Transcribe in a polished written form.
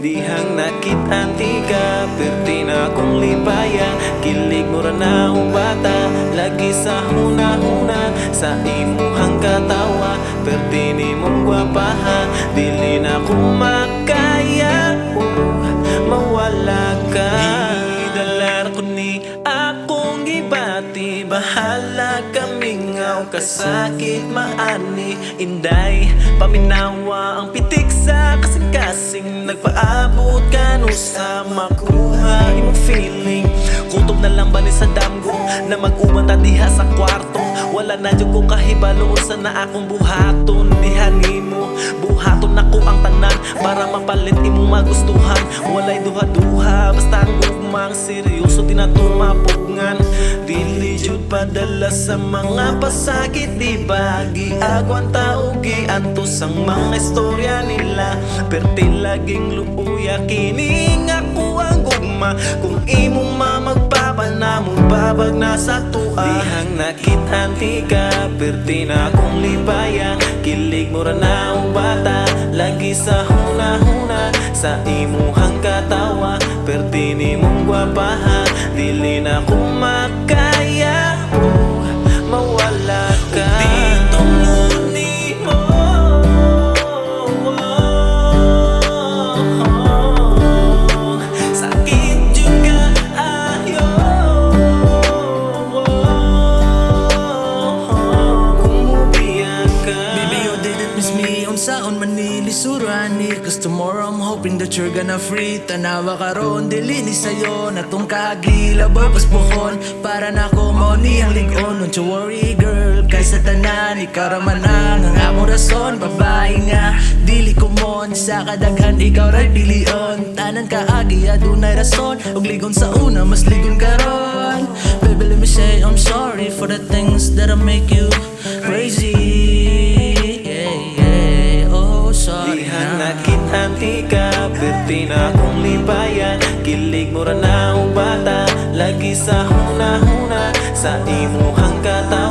Dihang nakitaan ti ka, perti na kong lipaya. Kilig mo ra na bata, lagi sa huna-huna. Sa imuhang katawa, perti ni mong gwapaha. Dili na ko makaya, mawala ka. Dalar ko ni akong gibati, bahala kaming ngaw kasakit maani. Inday, paminawa ang pitik sa kasing-kasing. Nagpaabot ka no sa makuha imong feeling. Kutob na lang ba ni sa damgo na mag-uban ta diha sa kwarto. Wala na dyan ko kahibalo sa na akong buhaton. Dihan mo, buhaton ako ang tanan para mapalit imong magustuhan. Walay duha-duha, basta ang gugmang seryoso tinatumapugngan. Dili jud padala sa mga pasakit, di ba? Giagwan taugi antos ang mga istorya nila. Perti laging luuya kining ako ang gugma. Kung imong mamagpapana mo babag na sa tua. Dihang nakitaan ti ka, perti na akong lipaya. Kilig mo ra na bata, lagi sa huna-huna. Sa imuhang katawa, perti ni mong gwapaha. Dili na ko makaya, mawala ka. Dito muni mo, sakit juga ayo. Kumubiyak ka. Baby, you didn't miss me unsaon man nilisuran. Cause tomorrow I'm hoping that you're gonna free. Tanawa karon dili ni sayo natong kagilabay pas pohon. Para na ko mao ni ang ligon. Don't you worry girl, kay sa tanan ikaw ra man ang among rason. Babae nga dili ko mon sa kadaghan ikaw ra pilion. Tanan kaagi adunay rason ug ligon sa una mas ligon karon. Baby, let me say I'm sorry for the things that I make you crazy. Dihang nakitaan ti ka, perti na akong lipaya. Kilig mo ra na bata, lagi sa huna-huna. Sa imuhang katawa,